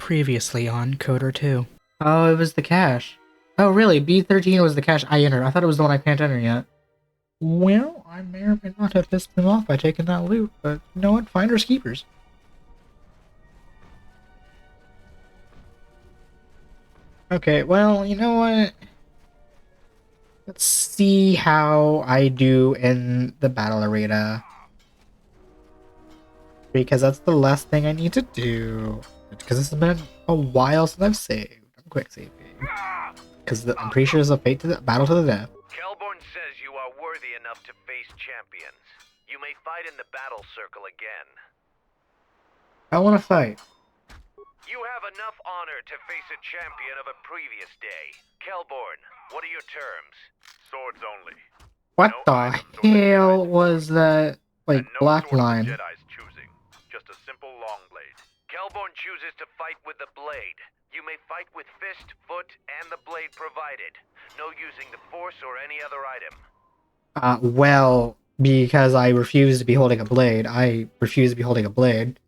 Previously on Kotor 2. Oh, it was the cache. Oh, really? B13 was the cache I entered. I thought it was the one I can't enter yet. Well, I may or may not have pissed them off by taking that loot, but you know what? Finders keepers. Okay, well, you know what? Let's see how I do in the battle arena. Because that's the last thing I need to do. Because this has been a while since I've saved. I'm quick saving. Because I'm pretty sure it's a fate to the battle to the death. Kelborn says you are worthy enough to face champions. You may fight in the battle circle again. I want to fight. You have enough honor to face a champion of a previous day. Kelborn, what are your terms? Swords only. What the hell was that, like, black line? Jedi's choosing. Just a simple long blade. Kelborn chooses to fight with the blade. You may fight with fist, foot, and the blade provided. No using the force or any other item. Well, because I refuse to be holding a blade, I refuse to be holding a blade.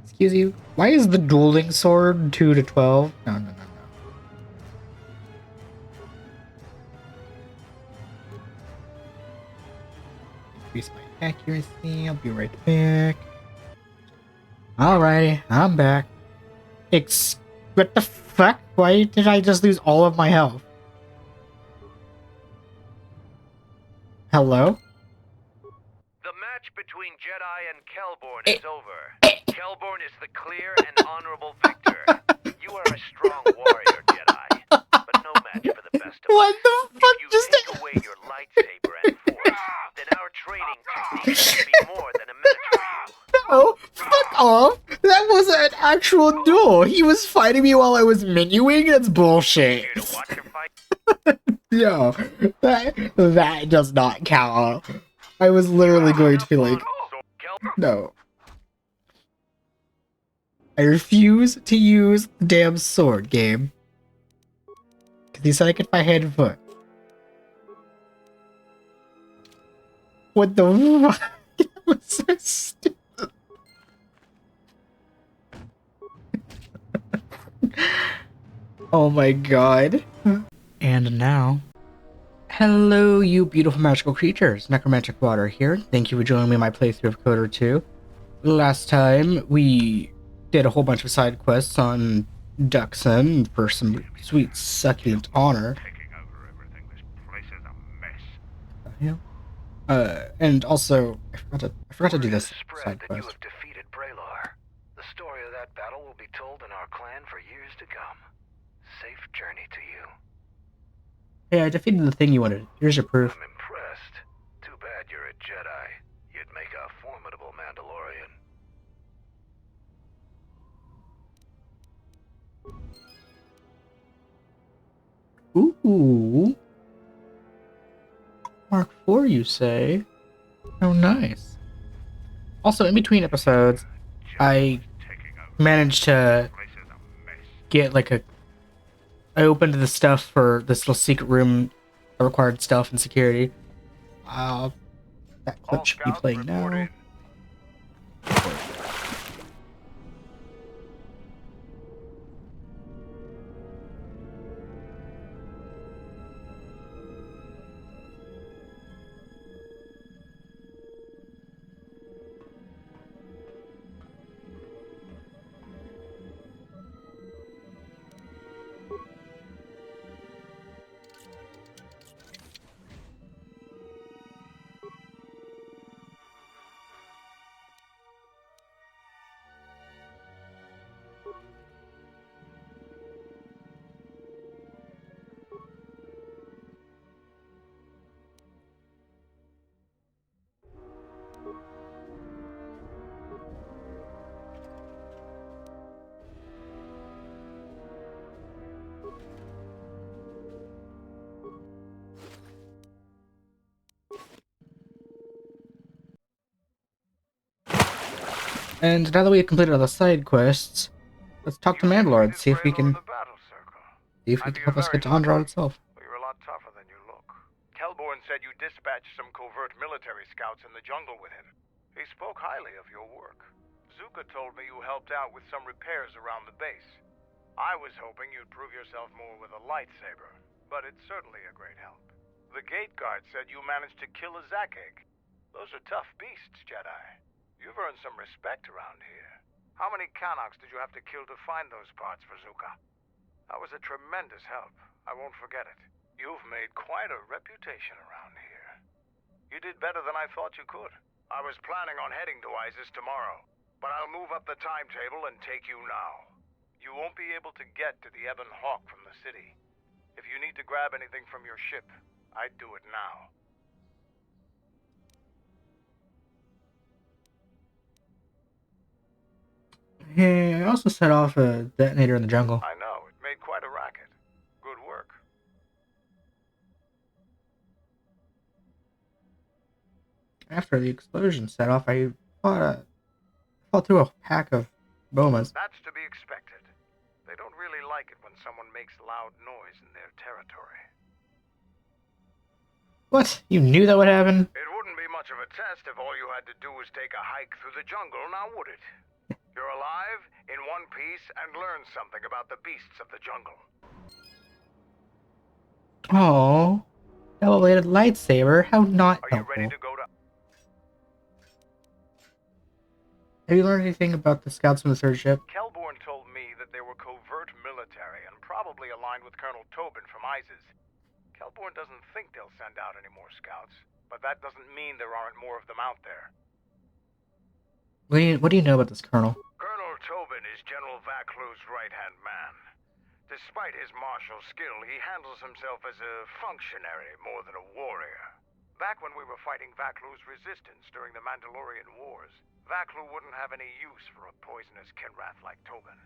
Excuse you? Why is the dueling sword 2 to 12? No. Increase my accuracy, I'll be right back. Alrighty, I'm back. What the fuck? Why did I just lose all of my health? Hello? The match between Jedi and Kelborn is over. Kelborn is the clear and honorable victor. You are a strong warrior, Jedi, but no match for the best of us. What the fuck If just you take away your lightsaber and force, then our training techniques will be more than a match for you. No, fuck off! That wasn't an actual duel. He was fighting me while I was menuing. That's bullshit. Here to watch your fight. Yo, that does not count. I was literally going to be like, no. I refuse to use the damn sword game. Because he said I could fight hand and foot. What the fuck? That was so stupid. Oh my god. And now, hello you beautiful magical creatures, NecromanticWater here. Thank you for joining me in my playthrough of Kotor 2. Last time, we did a whole bunch of side quests on Duxon for some sweet succulent honor. Taking over everything. This place is a mess. Yeah. And also, I forgot to do this side That you quest. have defeated Braylor. The story of that battle will be told in our clan for years to come. Safe journey to you. Hey, I defeated the thing you wanted. Here's your proof. I'm impressed. Too bad you're a Jedi. You'd make a formidable Mandalorian. Ooh. Mark 4, you say? Oh, nice. Also, in between episodes, I managed to get like I opened the stuff for this little secret room that required stealth and security. That clip should be playing now. And now that we have completed all the side quests, let's talk to Mandalore and see if we can help us get to Onderon itself. You're a lot tougher than you look. Kelborn said you dispatched some covert military scouts in the jungle with him. He spoke highly of your work. Zuka told me you helped out with some repairs around the base. I was hoping you'd prove yourself more with a lightsaber, but it's certainly a great help. The gate guard said you managed to kill a Zakeg. Those are tough beasts, Jedi. You've earned some respect around here. How many Kanaks did you have to kill to find those parts for Zuka? That was a tremendous help. I won't forget it. You've made quite a reputation around here. You did better than I thought you could. I was planning on heading to Iziz tomorrow, but I'll move up the timetable and take you now. You won't be able to get to the Ebon Hawk from the city. If you need to grab anything from your ship, I'd do it now. Hey, I also set off a detonator in the jungle. I know, it made quite a racket. Good work. After the explosion set off, I fell through a pack of bomas. That's to be expected. They don't really like it when someone makes loud noise in their territory. What? You knew that would happen? It wouldn't be much of a test if all you had to do was take a hike through the jungle, now would it? You're alive, in one piece, and learn something about the beasts of the jungle. Oh, double-bladed lightsaber. How not Are you helpful. ready to go to... Have you learned anything about the scouts from the third ship? Kelborn told me that they were covert military and probably aligned with Colonel Tobin from Iziz. Kelborn doesn't think they'll send out any more scouts, but that doesn't mean there aren't more of them out there. What do you know about this colonel? Colonel Tobin is General Vaklu's right-hand man. Despite his martial skill, he handles himself as a functionary more than a warrior. Back when we were fighting Vaklu's resistance during the Mandalorian Wars, Vaklu wouldn't have any use for a poisonous Kinrath like Tobin.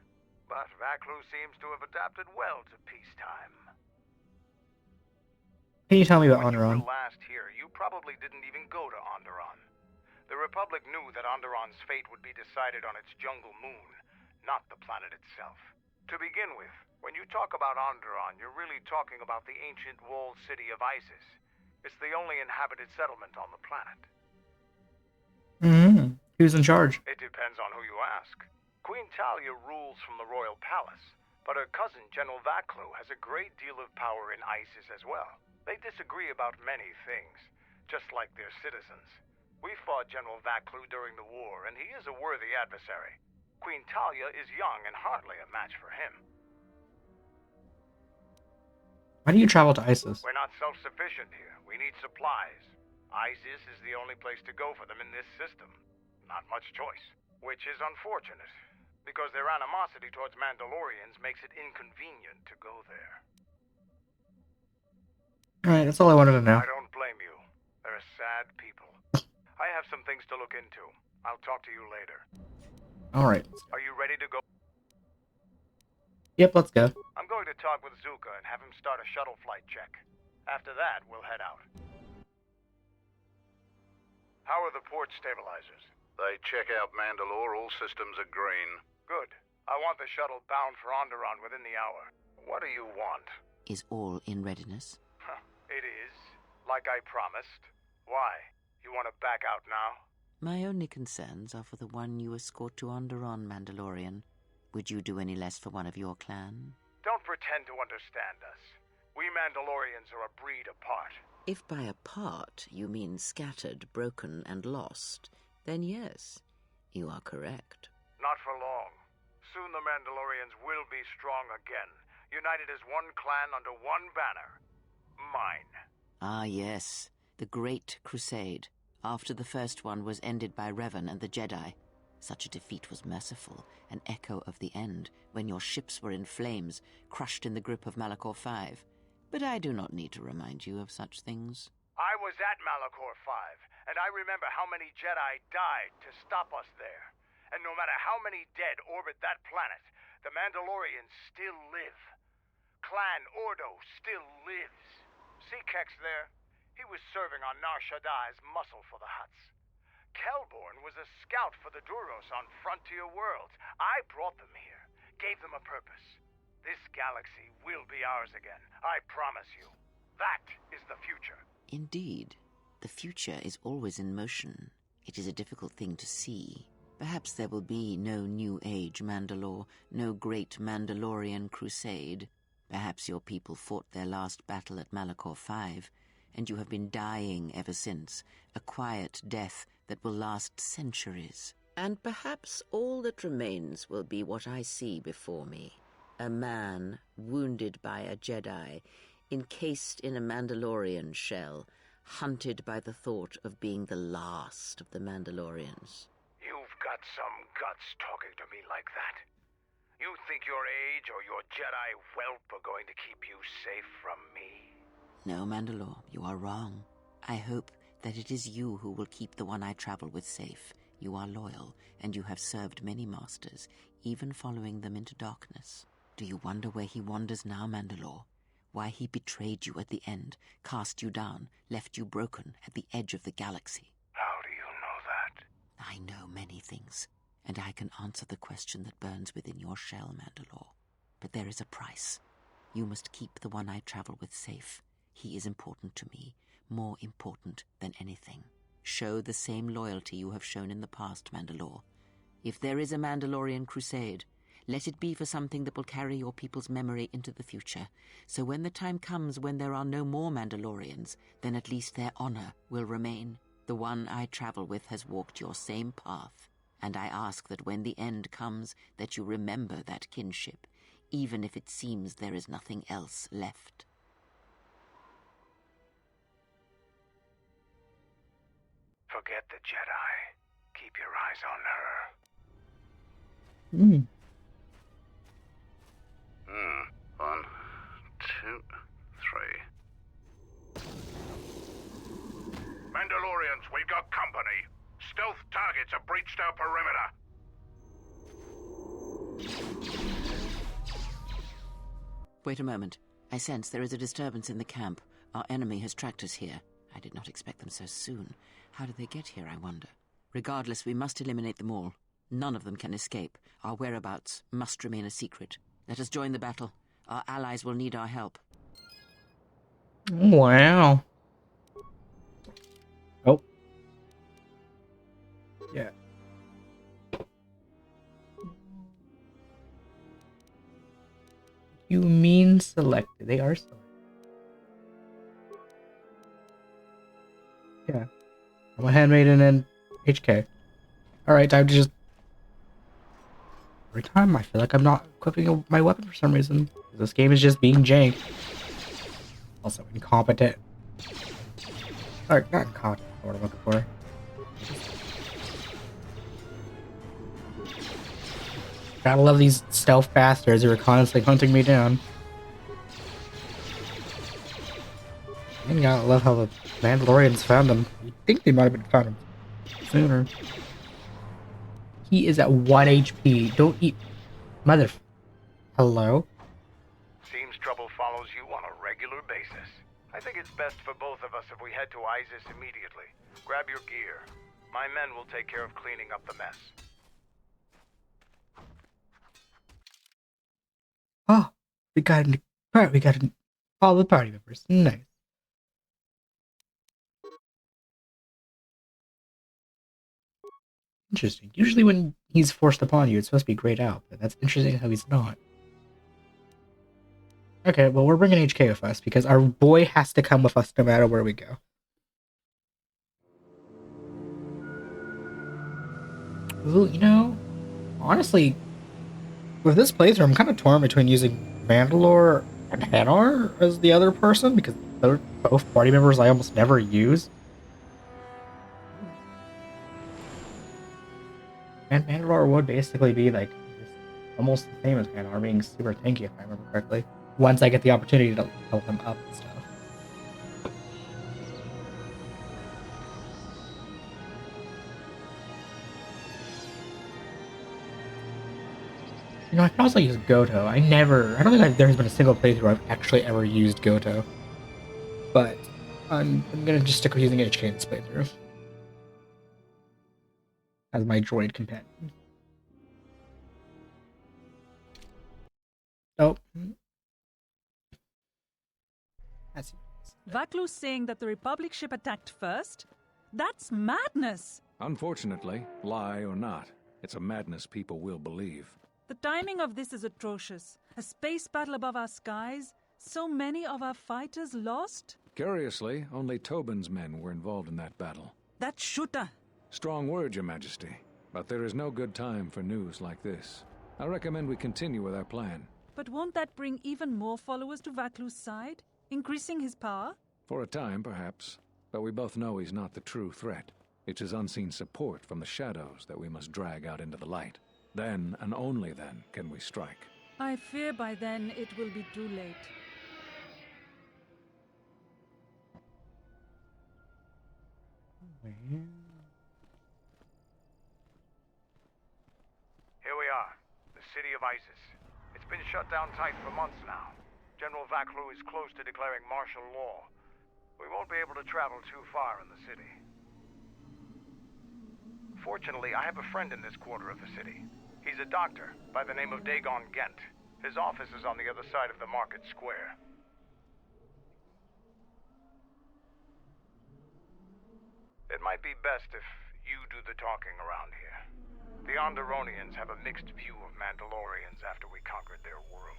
But Vaklu seems to have adapted well to peacetime. Can you tell me about When you Onderon? were last here, you probably didn't even go to Onderon. The Republic knew that Onderon's fate would be decided on its jungle moon, not the planet itself. To begin with, when you talk about Onderon, you're really talking about the ancient walled city of Iziz. It's the only inhabited settlement on the planet. Who's in charge? It depends on who you ask. Queen Talia rules from the royal palace, but her cousin, General Vaklu, has a great deal of power in Iziz as well. They disagree about many things, just like their citizens. We fought General Vaklu during the war, and he is a worthy adversary. Queen Talia is young and hardly a match for him. Why do you travel to Iziz? We're not self-sufficient here. We need supplies. Iziz is the only place to go for them in this system. Not much choice. Which is unfortunate, because their animosity towards Mandalorians makes it inconvenient to go there. Alright, that's all I wanted to know. I don't blame you. They're sad people. I have some things to look into. I'll talk to you later. Alright. Are you ready to go? Yep, let's go. I'm going to talk with Zuka and have him start a shuttle flight check. After that, we'll head out. How are the port stabilizers? They check out Mandalore. All systems are green. Good. I want the shuttle bound for Onderon within the hour. What do you want? Is all in readiness? It is. Like I promised. Why? You want to back out now? My only concerns are for the one you escort to Onderon, Mandalorian. Would you do any less for one of your clan? Don't pretend to understand us. We Mandalorians are a breed apart. If by apart you mean scattered, broken, and lost, then yes, you are correct. Not for long. Soon the Mandalorians will be strong again, united as one clan under one banner. Mine. Ah, yes, the Great Crusade, after the first one was ended by Revan and the Jedi. Such a defeat was merciful, an echo of the end, when your ships were in flames, crushed in the grip of Malachor V. But I do not need to remind you of such things. I was at Malachor V, and I remember how many Jedi died to stop us there. And no matter how many dead orbit that planet, the Mandalorians still live. Clan Ordo still lives. See Kex there? He was serving on na-shaddaa as muscle for the Hutts. Kelborn was a scout for the Duros on Frontier Worlds. I brought them here, gave them a purpose. This galaxy will be ours again, I promise you. That is the future. Indeed, the future is always in motion. It is a difficult thing to see, Perhaps there will be no New Age Mandalore, no great Mandalorian crusade. Perhaps your people fought their last battle at Malachor 5, and you have been dying ever since, a quiet death that will last centuries. And perhaps all that remains will be what I see before me. A man wounded by a Jedi, encased in a Mandalorian shell, hunted by the thought of being the last of the Mandalorians. You've got some guts talking to me like that. You think your age or your Jedi whelp are going to keep you safe from me? No, Mandalore, you are wrong. I hope that it is you who will keep the one I travel with safe. You are loyal, and you have served many masters, even following them into darkness. Do you wonder where he wanders now, Mandalore? Why he betrayed you at the end, cast you down, left you broken at the edge of the galaxy? How do you know that? I know many things, and I can answer the question that burns within your shell, Mandalore. But there is a price. You must keep the one I travel with safe. He is important to me, more important than anything. Show the same loyalty you have shown in the past, Mandalore. If there is a Mandalorian crusade, let it be for something that will carry your people's memory into the future. So when the time comes when there are no more Mandalorians, then at least their honor will remain. The one I travel with has walked your same path, and I ask that when the end comes, that you remember that kinship, even if it seems there is nothing else left. Forget the Jedi. Keep your eyes on her. Hmm. 1, 2, 3. Mandalorians, we got company. Stealth targets have breached our perimeter. Wait a moment. I sense there is a disturbance in the camp. Our enemy has tracked us here. I did not expect them so soon. How did they get here, I wonder? Regardless, we must eliminate them all. None of them can escape. Our whereabouts must remain a secret. Let us join the battle. Our allies will need our help. Wow. Oh. Yeah. You mean selected? They are selected. Yeah. I'm a handmaiden and HK. Alright, time to just... Every time I feel like I'm not equipping my weapon for some reason. This game is just being jank. Also incompetent. Or, not incompetent, what I'm looking for. Gotta love these stealth bastards who are constantly hunting me down. And gotta love how the Mandalorians found him. You'd think they might have been found him sooner. He is at 1 HP. Don't eat... Mother... Hello? Seems trouble follows you on a regular basis. I think it's best for both of us if we head to Iziz immediately. Grab your gear. My men will take care of cleaning up the mess. Oh, we got all the party members. Nice. Interesting. Usually when he's forced upon you, it's supposed to be grayed out, but that's interesting how he's not. Okay, well, we're bringing HK with us because our boy has to come with us no matter where we go. Ooh, you know, honestly, with this playthrough, I'm kind of torn between using Mandalore and Hanar as the other person because they're both party members I almost never use. And Mandalore would basically be like almost the same as Hanar, being super tanky if I remember correctly. Once I get the opportunity to help him up and stuff. You know, I can also use Goto. I don't think there's been a single playthrough I've actually ever used Goto. But I'm gonna just stick with using HK in this playthrough. As my droid companion. Oh. That's Vaklu's saying that the Republic ship attacked first? That's madness! Unfortunately, lie or not, It's a madness people will believe. The timing of this is atrocious. A space battle above our skies, so many of our fighters lost? Curiously, only Tobin's men were involved in that battle. That shooter! Strong word, Your Majesty. But there is no good time for news like this. I recommend we continue with our plan. But won't that bring even more followers to Vaklu's side? Increasing his power? For a time, perhaps. But we both know he's not the true threat. It's his unseen support from the shadows that we must drag out into the light. Then, and only then, can we strike. I fear by then it will be too late. Here we are, the city of Iziz. It's been shut down tight for months now. General Vaklu is close to declaring martial law. We won't be able to travel too far in the city. Fortunately, I have a friend in this quarter of the city. He's a doctor by the name of Dagon Gent. His office is on the other side of the market square. It might be best if you do the talking around here. The Onderonians have a mixed view of Mandalorians after we conquered their world.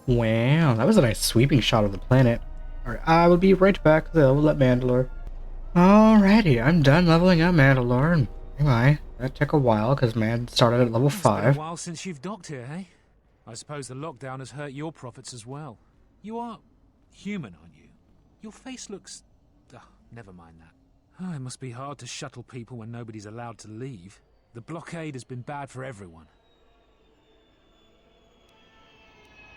Wow, that was a nice sweeping shot of the planet. Alright, I will be right back though, we'll let Mandalore. Alrighty, I'm done leveling up Mandalore, and anyway, that took a while because man started at level 5. It's been a while since you've docked here, eh? I suppose the lockdown has hurt your profits as well. You are human, aren't you? Your face looks... never mind that. Oh, it must be hard to shuttle people when nobody's allowed to leave. The blockade has been bad for everyone.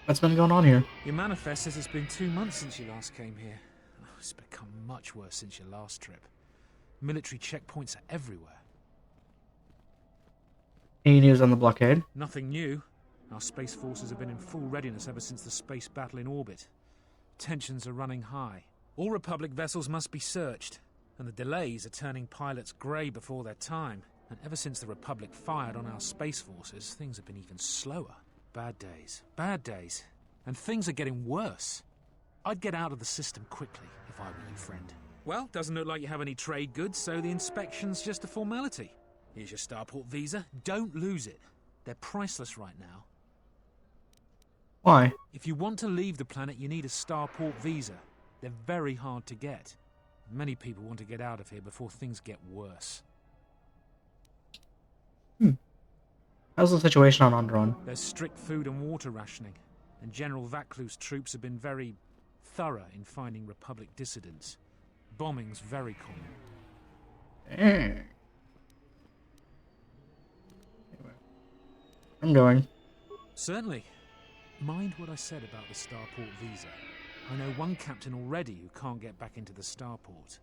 What's been going on here? Your manifest says it's been 2 months since you last came here. Oh, it's become much worse since your last trip. Military checkpoints are everywhere. Any news on the blockade? Nothing new. Our space forces have been in full readiness ever since the space battle in orbit. Tensions are running high. All Republic vessels must be searched, and the delays are turning pilots grey before their time. And ever since the Republic fired on our space forces, things have been even slower. Bad days. And things are getting worse. I'd get out of the system quickly if I were you, friend. Well, doesn't look like you have any trade goods, so the inspection's just a formality. Here's your starport visa. Don't lose it. They're priceless right now. Why? If you want to leave the planet, you need a starport visa. They're very hard to get. Many people want to get out of here before things get worse. How's the situation on Onderon? There's strict food and water rationing, and General Vaklu's troops have been very thorough in finding Republic dissidents. Bombing's very common. I'm going. Certainly. Mind what I said about the starport visa. I know one captain already who can't get back into the starport.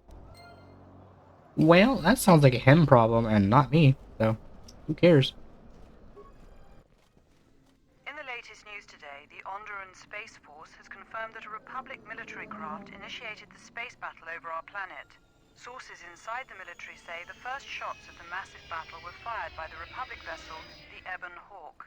Well, that sounds like a him problem and not me, so who cares? In the latest news today, the Onderon Space Force has confirmed that a Republic military craft initiated the space battle over our planet. Sources inside the military say the first shots of the massive battle were fired by the Republic vessel, the Ebon Hawk.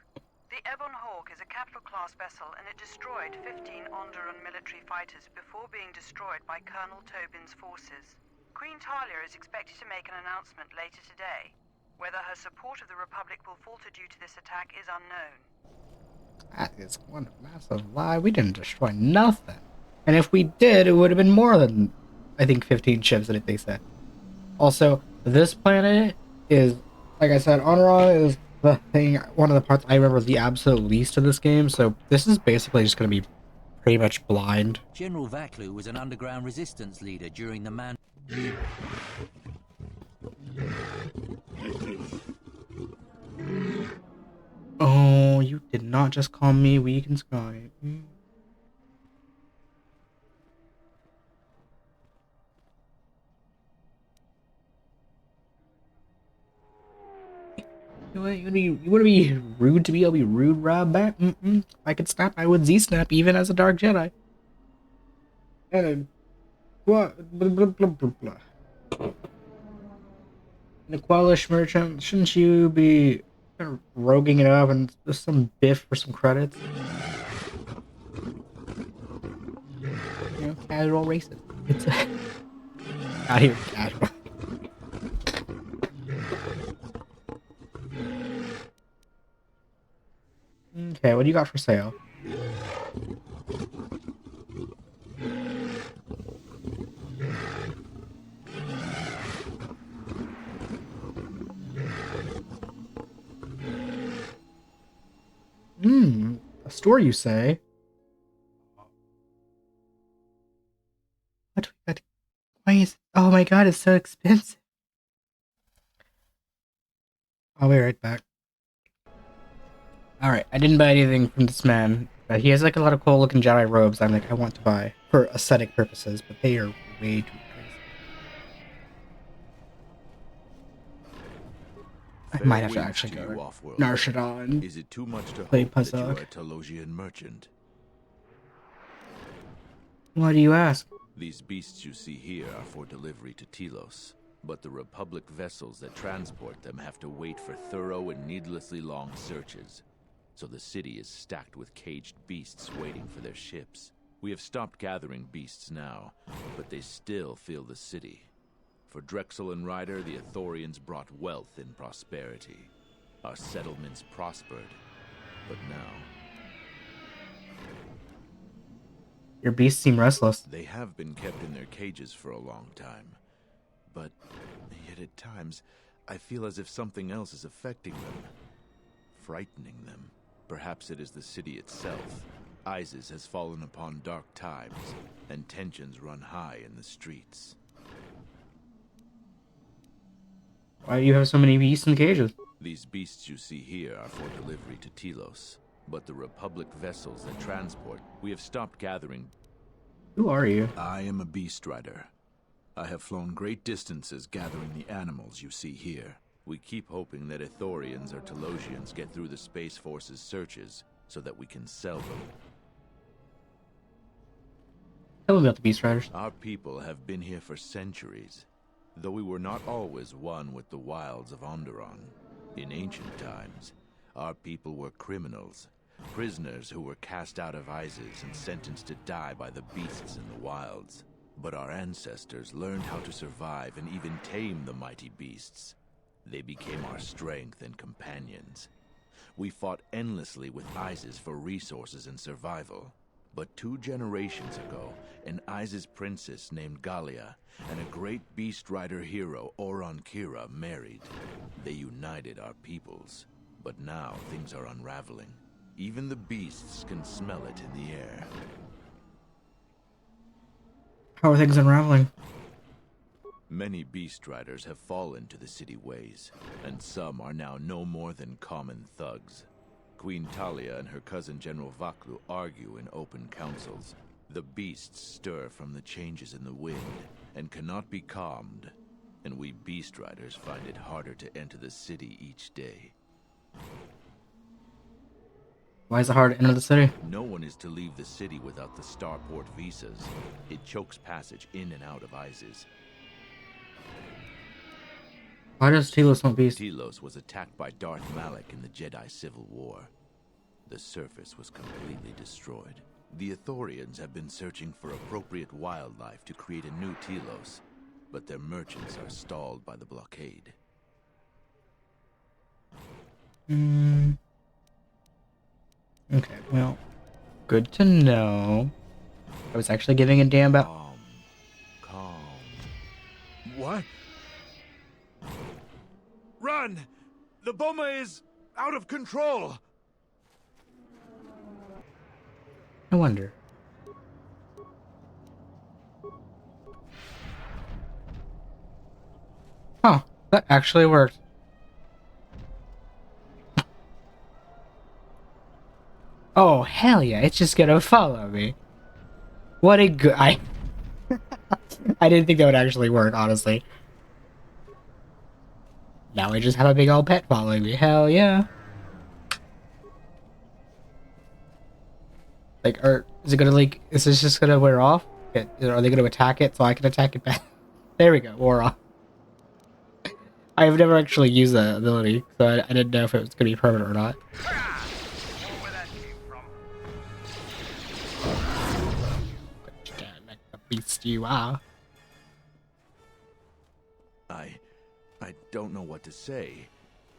The Ebon Hawk is a capital-class vessel, and it destroyed 15 Onderon military fighters before being destroyed by Colonel Tobin's forces. Queen Talia is expected to make an announcement later today. Whether her support of the Republic will falter due to this attack is unknown. That is one massive lie. We didn't destroy nothing. And if we did, it would have been more than, I think, 15 ships that they said. Also, this planet is, like I said, Onderon is the thing, one of the parts I remember the absolute least of this game, so this is basically just going to be pretty much blind. General Vaklu was an underground resistance leader during the Man... Oh, you did not just call me weak and sky. You want to be rude to me? I'll be rude right back. If I could snap, I would Z-snap, even as a Dark Jedi. And what? Blah, blah, blah, blah, blah. Niquelish merchant, shouldn't you be kind of roguing it up and just some biff for some credits? You know, casual racist. It's not even casual. Okay, what do you got for sale? A store, you say? What? Why is? Oh my god, it's so expensive. I'll be right back. Alright, I didn't buy anything from this man, but he has like a lot of cool looking Jedi robes I want to buy for aesthetic purposes, but they are way too crazy. I might have to actually go to na-shaddaa and Is it too much to play hope that you puzzle. are a Telosian merchant? Why do you ask? These beasts you see here are for delivery to Telos, but the Republic vessels that transport them have to wait for thorough and needlessly long searches. So the city is stacked with caged beasts waiting for their ships. We have stopped gathering beasts now, but they still fill the city. For Drexel and Ryder, the Ithorians brought wealth and prosperity. Our settlements prospered, but now... Your beasts seem restless. They have been kept in their cages for a long time. But yet at times, I feel as if something else is affecting them. Frightening them. Perhaps it is the city itself. Iziz has fallen upon dark times, and tensions run high in the streets. Why do you have so many beasts in cages? These beasts you see here are for delivery to Telos, but the Republic vessels that transport, we have stopped gathering. Who are you? I am a beast rider. I have flown great distances gathering the animals you see here. We keep hoping that Ithorians or Telosians get through the Space Force's searches so that we can sell them. Tell me about the Beast Riders. Our people have been here for centuries, though we were not always one with the wilds of Onderon. In ancient times, our people were criminals, prisoners who were cast out of Iziz and sentenced to die by the beasts in the wilds. But our ancestors learned how to survive and even tame the mighty beasts. They became our strength and companions. We fought endlessly with Iziz for resources and survival. But 2 generations ago, an Iziz princess named Galia and a great beast rider hero, Oron Kira, married. They united our peoples. But now things are unraveling. Even the beasts can smell it in the air. How are things unraveling? Many beast riders have fallen to the city ways, and some are now no more than common thugs. Queen Talia and her cousin General Vaklu argue in open councils. The beasts stir from the changes in the wind, and cannot be calmed, and we beast riders find it harder to enter the city each day. Why is it hard to enter the city? No one is to leave the city without the starport visas. It chokes passage in and out of Iziz. Why does Telos want beasts? Telos was attacked by Darth Malak in the Jedi Civil War. The surface was completely destroyed. The Ithorians have been searching for appropriate wildlife to create a new Telos, but their merchants are stalled by the blockade. Okay, well, good to know. I was actually giving a damn about... Calm. What? Run! The bomber is out of control! I wonder. Huh, that actually worked. Oh, hell yeah, it's just gonna follow me. What a good... I didn't think that would actually work, honestly. Now I just have a big old pet following me. Hell yeah. Like, is it gonna, like, is this just gonna wear off? Are they gonna attack it so I can attack it back? There we go, wore off. I've never actually used that ability, so I didn't know if it was gonna be permanent or not. Like the beast you are. I don't know what to say.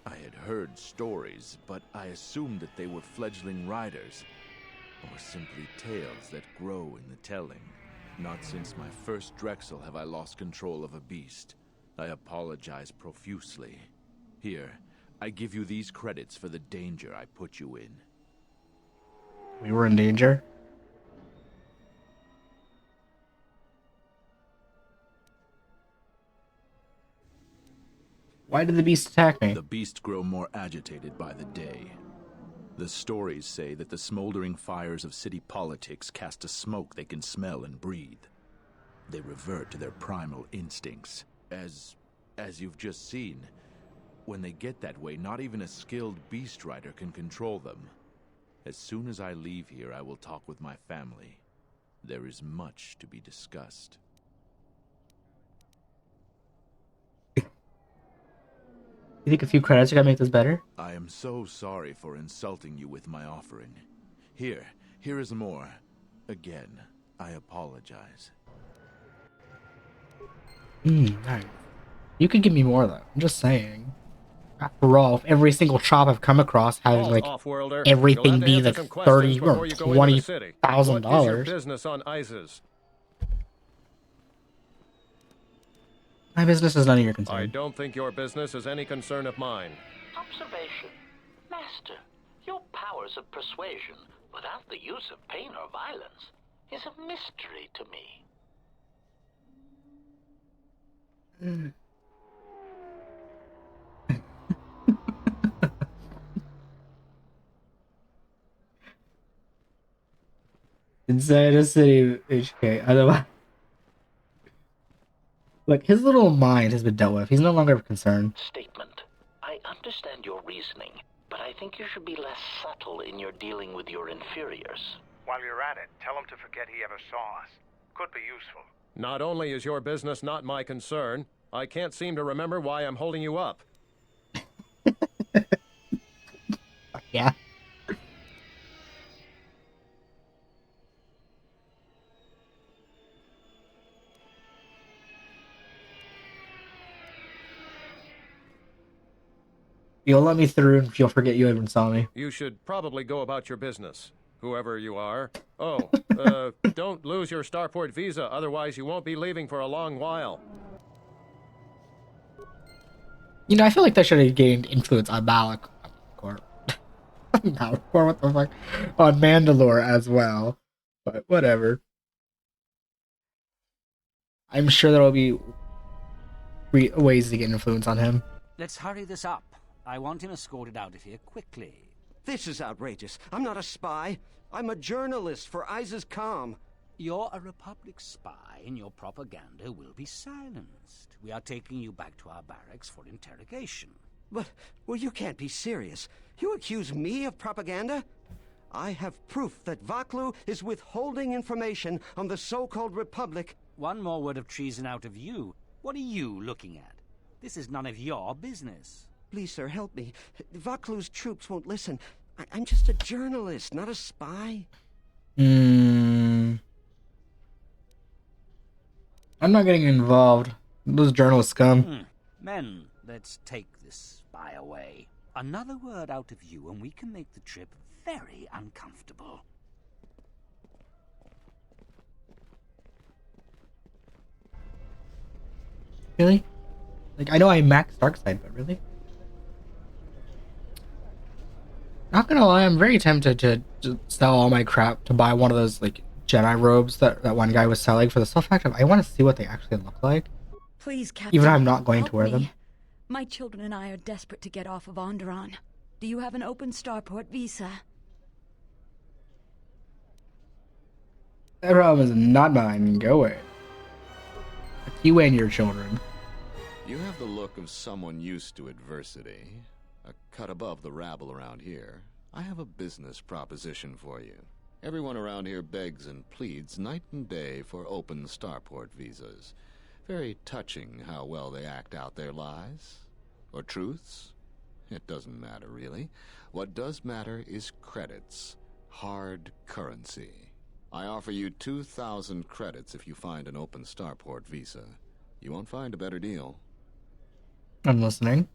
I had heard stories, but I assumed that they were fledgling riders, or simply tales that grow in the telling. Not since my first Drexel have I lost control of a beast. I apologize profusely. Here, I give you these credits for the danger I put you in. We were in danger? Why did the beast attack me? The beasts grow more agitated by the day. The stories say that the smoldering fires of city politics cast a smoke they can smell and breathe. They revert to their primal instincts. As you've just seen, when they get that way, not even a skilled beast rider can control them. As soon as I leave here, I will talk with my family. There is much to be discussed. You think a few credits are gonna make this better? I am so sorry for insulting you with my offering. Here is more. Again, I apologize. Nice. You could give me more though. I'm just saying. After all, if every single shop I've come across having like everything be like $30,000 or $20,000. Business on Iziz. My business is none of your concern. I don't think your business is any concern of mine. Observation. Master, your powers of persuasion, without the use of pain or violence, is a mystery to me. Inside a city HK. Otherwise, look, his little mind has been dealt with. He's no longer concerned. Statement. I understand your reasoning, but I think you should be less subtle in your dealing with your inferiors. While you're at it, tell him to forget he ever saw us. Could be useful. Not only is your business not my concern, I can't seem to remember why I'm holding you up. Yeah. You'll let me through and you'll forget you even saw me. You should probably go about your business, whoever you are. Oh, don't lose your starport visa, otherwise you won't be leaving for a long while. You know, I feel like that should have gained influence on Malachor. Malachor, what the fuck? On Mandalore as well. But whatever. I'm sure there will be ways to get influence on him. Let's hurry this up. I want him escorted out of here quickly. This is outrageous. I'm not a spy. I'm a journalist for Iziz Calm. You're a Republic spy, and your propaganda will be silenced. We are taking you back to our barracks for interrogation. But, well, you can't be serious. You accuse me of propaganda? I have proof that Vaklu is withholding information on the so-called Republic. One more word of treason out of you. What are you looking at? This is none of your business. Please, sir, help me. Vaklu's troops won't listen. I'm just a journalist, not a spy. I'm not getting involved. Those journalists scum. Men, let's take this spy away. Another word out of you and we can make the trip very uncomfortable. Really? Like, I know I maxed Darkseid, but really? Not gonna lie, I'm very tempted to sell all my crap to buy one of those, like, Jedi robes that one guy was selling for the sole fact of I want to see what they actually look like. Please, Captain. Even though I'm not going to wear them. My children and I are desperate to get off of Onderon. Do you have an open starport visa? That problem is not mine. Go away. You and your children. You have the look of someone used to adversity. A cut above the rabble around here. I have a business proposition for you. Everyone around here begs and pleads night and day for open starport visas. Very touching how well they act out their lies. Or truths. It doesn't matter, really. What does matter is credits. Hard currency. I offer you 2,000 credits if you find an open starport visa. You won't find a better deal. I'm listening.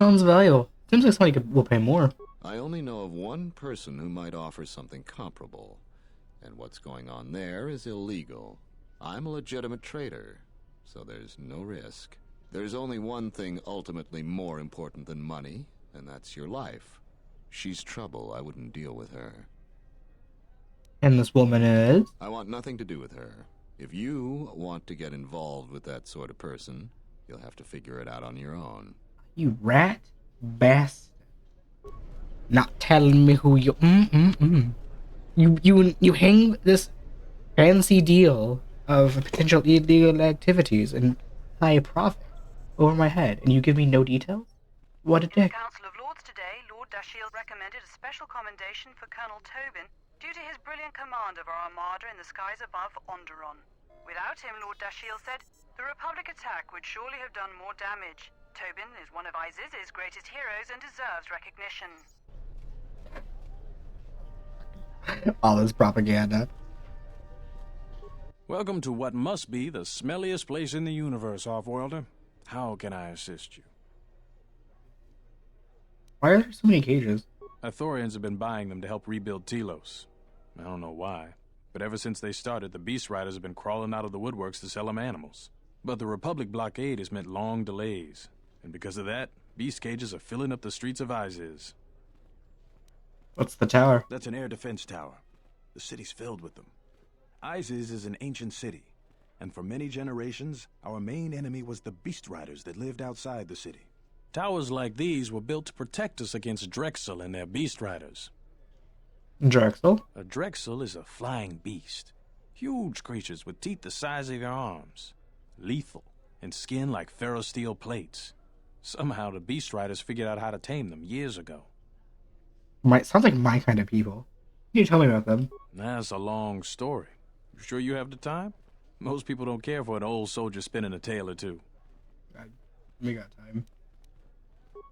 Sounds valuable. Seems like somebody will pay more. I only know of one person who might offer something comparable, and what's going on there is illegal. I'm a legitimate trader, so there's no risk. There's only one thing ultimately more important than money, and that's your life. She's trouble. I wouldn't deal with her. And this woman is? I want nothing to do with her. If you want to get involved with that sort of person, you'll have to figure it out on your own. You rat bastard. Not telling me who you... You hang this fancy deal of potential illegal activities and high profit over my head, and you give me no details? What a In the dick. Council of Lords today, Lord Dashiell recommended a special commendation for Colonel Tobin due to his brilliant command of our armada in the skies above Onderon. Without him, Lord Dashiell said, the Republic attack would surely have done more damage. Tobin is one of Iziz's greatest heroes and deserves recognition. All this propaganda. Welcome to what must be the smelliest place in the universe, Offworlder. How can I assist you? Why are there so many cages? Ithorians have been buying them to help rebuild Telos. I don't know why, but ever since they started, the Beast Riders have been crawling out of the woodworks to sell them animals. But the Republic blockade has meant long delays, and because of that, beast cages are filling up the streets of Iziz. What's the tower? That's an air defense tower. The city's filled with them. Iziz is an ancient city, and for many generations, our main enemy was the Beast Riders that lived outside the city. Towers like these were built to protect us against Drexel and their Beast Riders. Drexel? A Drexel is a flying beast. Huge creatures with teeth the size of your arms. Lethal, and skin like ferrosteel plates. Somehow the Beast Riders figured out how to tame them years ago. Sounds like my kind of people. Can you tell me about them? That's a long story. You sure you have the time? Most people don't care for an old soldier spinning a tale or two. We got time.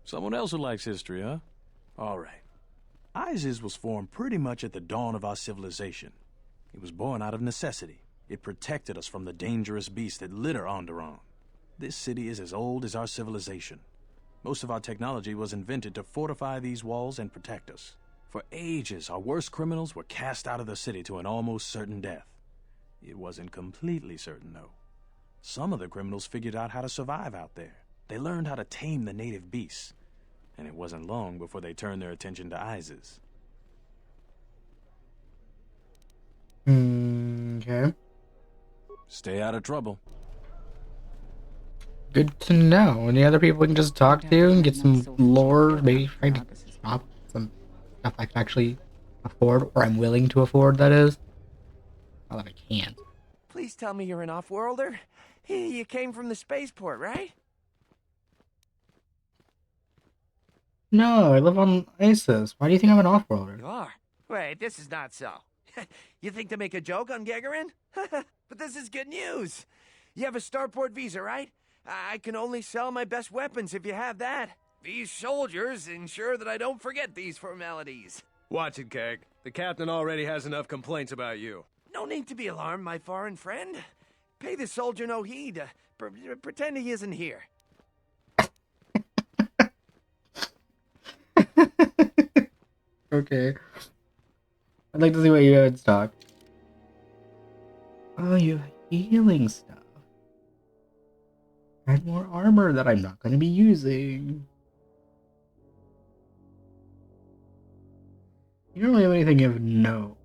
Someone else who likes history, huh? All right. Iziz was formed pretty much at the dawn of our civilization. It was born out of necessity. It protected us from the dangerous beasts that litter Onderon. This city is as old as our civilization. Most of our technology was invented to fortify these walls and protect us. For ages, our worst criminals were cast out of the city to an almost certain death. It wasn't completely certain, though. Some of the criminals figured out how to survive out there. They learned how to tame the native beasts. And it wasn't long before they turned their attention to Iziz. Okay. Stay out of trouble. Good to know. Any other people we can just talk to and get some lore, maybe try to stop some stuff I can actually afford, or I'm willing to afford, that is. Not that I can't. Please tell me you're an off-worlder. You came from the spaceport, right? No, I live on Isis. Why do you think I'm an off-worlder? You are? Wait, this is not so. You think to make a joke on Gagarin? But this is good news. You have a starport visa, right? I can only sell my best weapons if you have that. These soldiers ensure that I don't forget these formalities. Watch it, Keg. The captain already has enough complaints about you. No need to be alarmed, my foreign friend. Pay the soldier no heed. Pretend he isn't here. Okay. I'd like to see what you had in stock. Oh, you have healing stuff. And more armor that I'm not going to be using. You don't really have anything of no.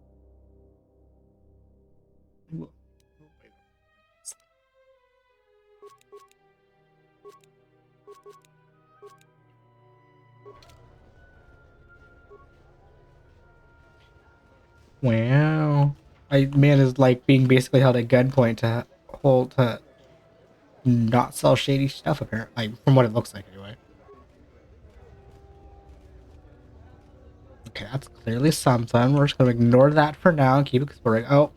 Wow. Man is like being basically held at gunpoint to not sell shady stuff, apparently. Like, from what it looks like, anyway. Okay, that's clearly something. We're just gonna ignore that for now and keep exploring. Oh.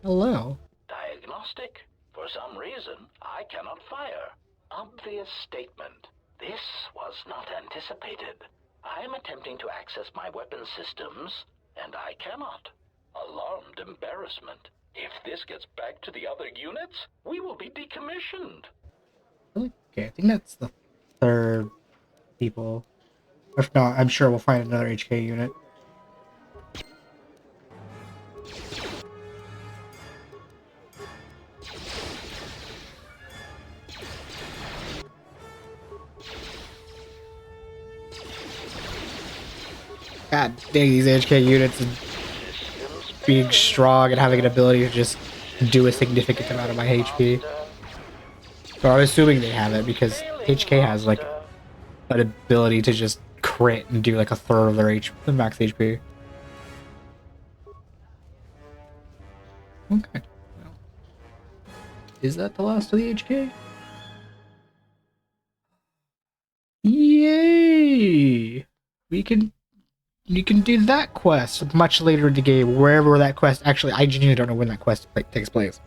Hello. Diagnostic? For some reason, I cannot fire. Obvious statement. This was not anticipated. I am attempting to access my weapon systems, and I cannot. Alarmed embarrassment. If this gets back to the other units, we will be decommissioned. Okay, I think that's the third people. If not, I'm sure we'll find another HK unit. God dang, these HK units and being strong and having an ability to just do a significant amount of my HP. So I'm assuming they have it because HK has like an ability to just crit and do like a third of their max HP. Okay. Is that the last of the HK? Yay! You can do that quest much later in the game, wherever that quest actually. I genuinely don't know when that quest takes place.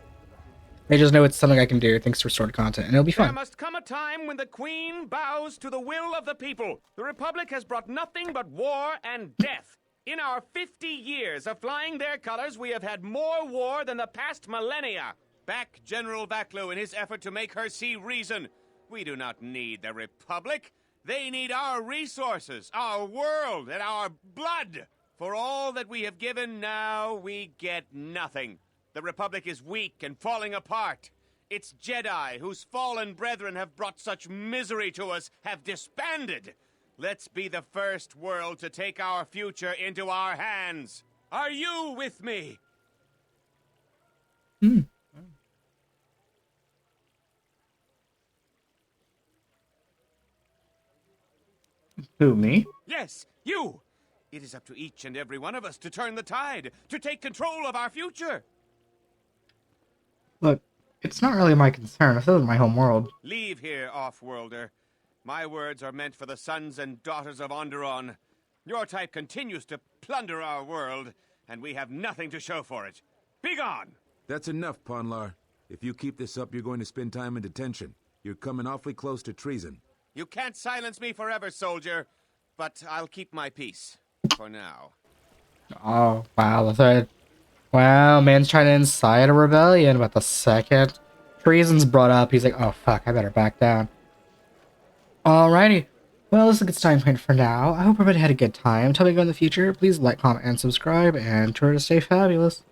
I just know it's something I can do thanks to restored content, and it'll be fun. There must come a time when the Queen bows to the will of the people. The Republic has brought nothing but war and death. In our 50 years of flying their colors, we have had more war than the past millennia. Back General Vaklu in his effort to make her see reason. We do not need the Republic. They need our resources, our world, and our blood. For all that we have given, now we get nothing. The Republic is weak and falling apart. Its Jedi, whose fallen brethren have brought such misery to us, have disbanded. Let's be the first world to take our future into our hands. Are you with me? Who, me? Yes, you. It is up to each and every one of us to turn the tide, to take control of our future. Look, it's not really my concern. This isn't my home world. Leave here, off-worlder. My words are meant for the sons and daughters of Onderon. Your type continues to plunder our world, and we have nothing to show for it. Be gone! That's enough, Ponlar. If you keep this up, you're going to spend time in detention. You're coming awfully close to treason. You can't silence me forever, soldier, but I'll keep my peace. For now. Oh, wow, that's right. Wow, man's trying to incite a rebellion, but the second treason's brought up, he's like, oh fuck, I better back down. Alrighty. Well, this is a good starting point for now. I hope everybody had a good time. Tell me about in the future. Please like, comment, and subscribe, and try to stay fabulous.